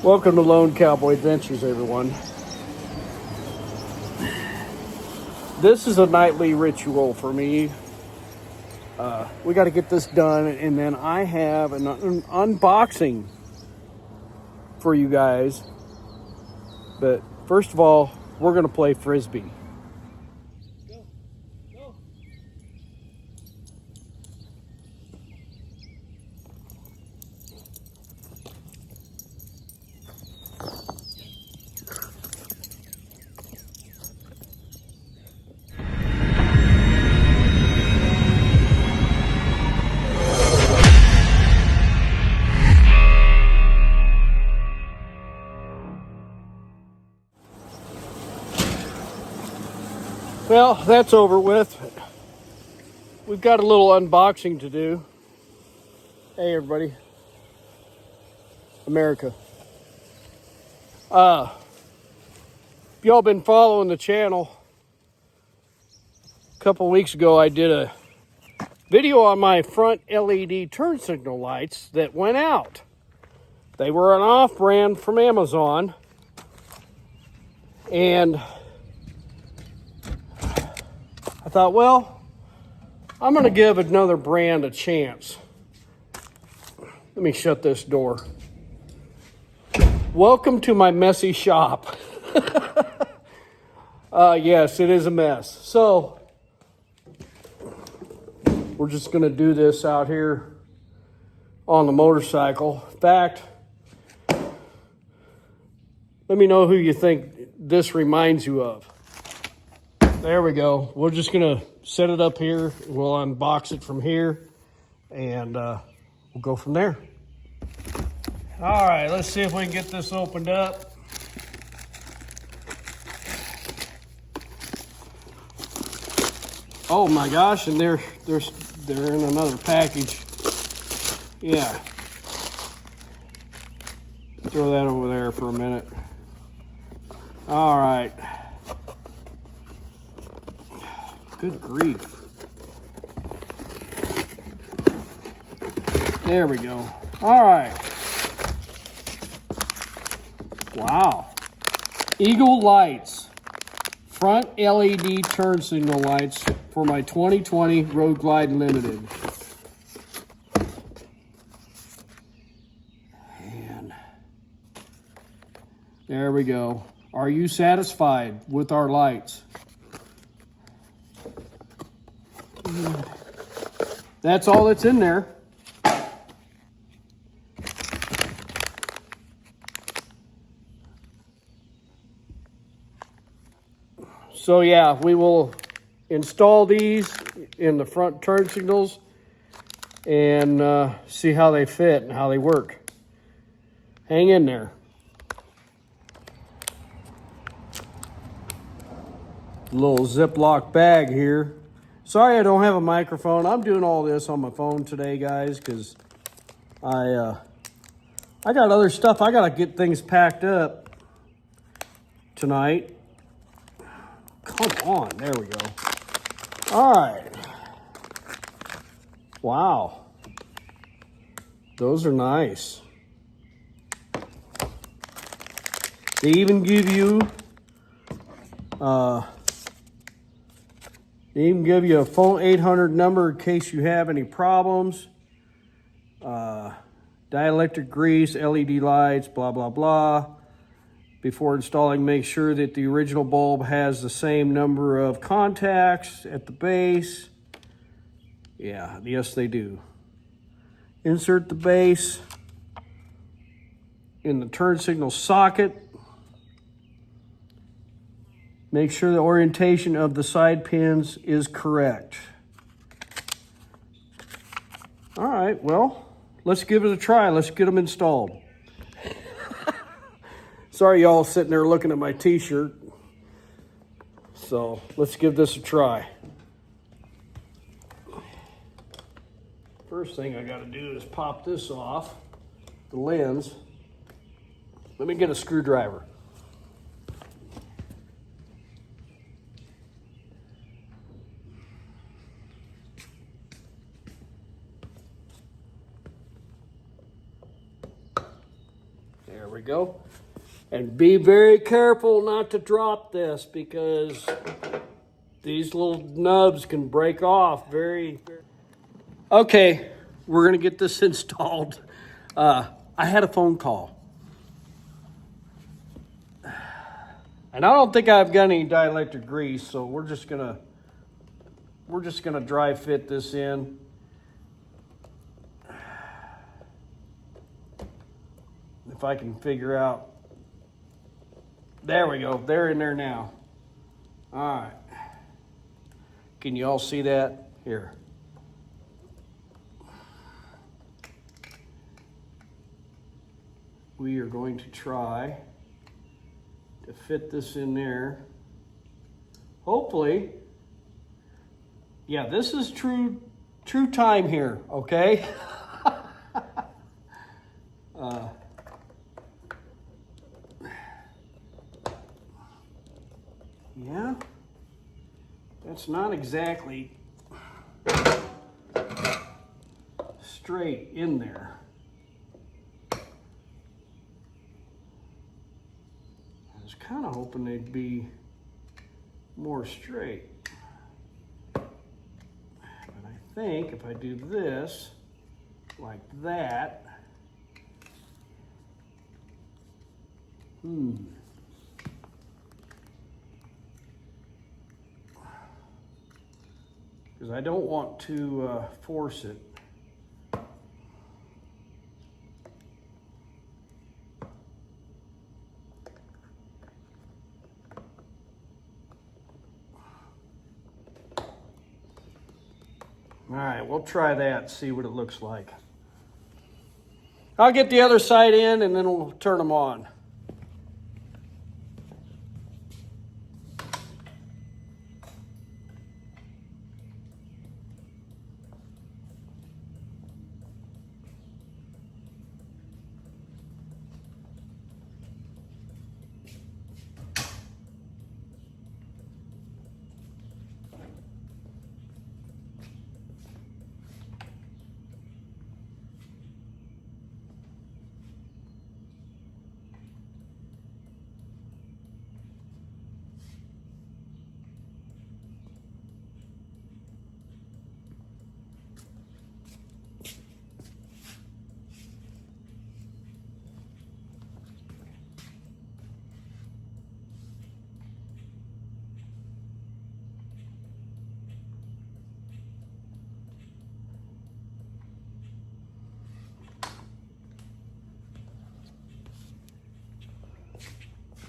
Welcome to Lone Cowboy Adventures, everyone. This is a nightly ritual for me. We got to get this done, and then I have an unboxing for you guys. But first of all, we're going to play Frisbee. Go. Go. Well, that's over with. We've got a little unboxing to do. Hey, everybody. America. If y'all been following the channel, a couple weeks ago I did a video on my front LED turn signal lights that went out. They were an off-brand from Amazon. And I thought, well, I'm going to give another brand a chance. Let me shut this door. Welcome to my messy shop. Yes, it is a mess. So, we're just going to do this out here on the motorcycle. In fact, let me know who you think this reminds you of. There we go. We're just going to set it up here. We'll unbox it from here, and we'll go from there. All right, let's see if we can get this opened up. Oh my gosh, and they're in another package. Yeah. Throw that over there for a minute. All right. Good grief. There we go. All right. Wow. Eagle lights. Front LED turn signal lights for my 2020 Road Glide Limited. And there we go. Are you satisfied with our lights? That's all that's in there. So yeah, we will install these in the front turn signals and see how they fit and how they work. Hang in there. Little Ziploc bag here. Sorry I don't have a microphone. I'm doing all this on my phone today, guys, because I got other stuff. I got to get things packed up tonight. Come on, there we go. All right. Wow. Those are nice. They even give you a phone 800 number in case you have any problems. Dielectric grease, LED lights, blah, blah, blah. Before installing, make sure that the original bulb has the same number of contacts at the base. Yeah, yes they do. Insert the base in the turn signal socket. Make sure the orientation of the side pins is correct. All right, well, let's give it a try. Let's get them installed. Sorry y'all sitting there looking at my t-shirt. So let's give this a try. First thing I gotta do is pop this off, the lens. Let me get a screwdriver. There we go. And be very careful not to drop this because these little nubs can break off very. Okay, we're gonna get this installed. I had a phone call. And I don't think I've got any dielectric grease, so we're just gonna dry fit this in. If I can figure out. There we go. They're in there now. All right. Can you all see that? Here. We are going to try to fit this in there. Hopefully. Yeah, this is true time here, okay? Yeah, that's not exactly straight in there. I was kind of hoping they'd be more straight. But I think if I do this like that, because I don't want to force it. All right, we'll try that, see what it looks like. I'll get the other side in and then we'll turn them on.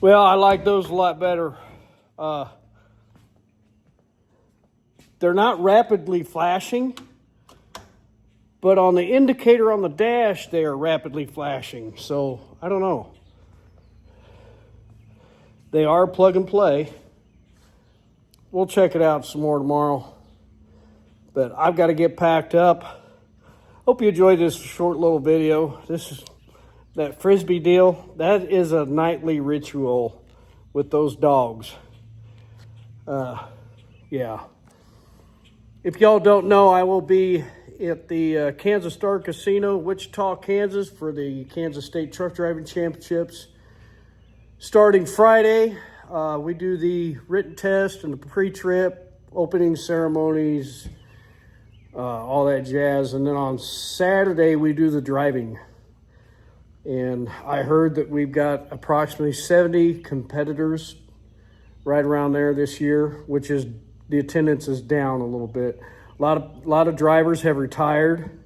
Well, I like those a lot better. They're not rapidly flashing, but on the indicator on the dash, they are rapidly flashing. So, I don't know. They are plug and play. We'll check it out some more tomorrow. But I've got to get packed up. Hope you enjoyed this short little video. This is that Frisbee deal. That is a nightly ritual with those dogs. Yeah. If y'all don't know, I will be at the Kansas Star Casino, Wichita, Kansas, for the Kansas State Truck Driving Championships. Starting Friday, we do the written test and the pre-trip, opening ceremonies, all that jazz. And then on Saturday, we do the driving. And I heard that we've got approximately 70 competitors right around there this year, which is, the attendance is down a little bit. A lot of drivers have retired,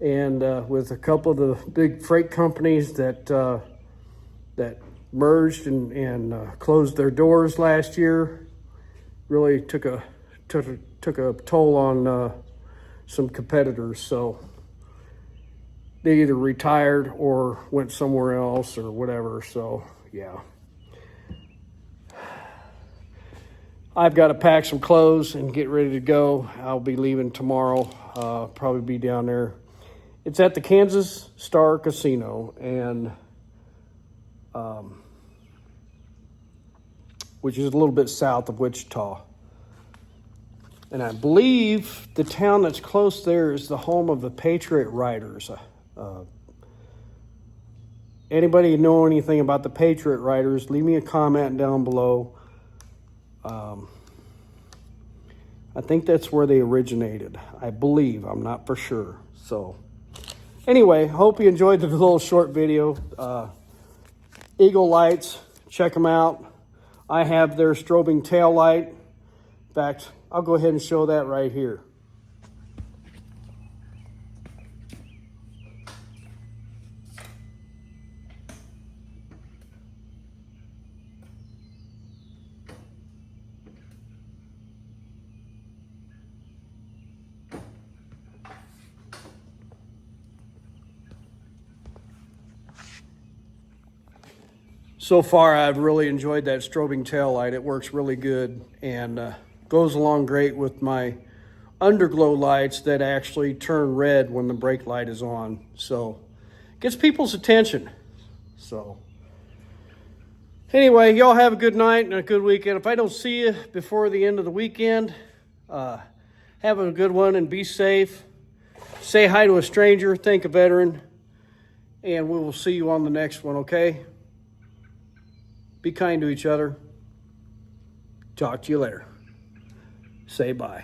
and with a couple of the big freight companies that merged and closed their doors last year, really took a toll on some competitors. So they either retired or went somewhere else or whatever. So yeah, I've got to pack some clothes and get ready to go. I'll be leaving tomorrow. Probably be down there. It's at the Kansas Star Casino, and which is a little bit south of Wichita. And I believe the town that's close there is the home of the Patriot Riders. Anybody know anything about the Patriot riders, leave me a comment down below. I think that's where they originated. I believe. I'm not for sure. So anyway, hope you enjoyed the little short video. Eagle lights, check them out. I have their strobing tail light. In fact, I'll go ahead and show that right here. So far, I've really enjoyed that strobing tail light. It works really good and goes along great with my underglow lights that actually turn red when the brake light is on. So gets people's attention. So anyway, y'all have a good night and a good weekend. If I don't see you before the end of the weekend, have a good one and be safe. Say hi to a stranger, thank a veteran, and we will see you on the next one, okay? Be kind to each other. Talk to you later. Say bye.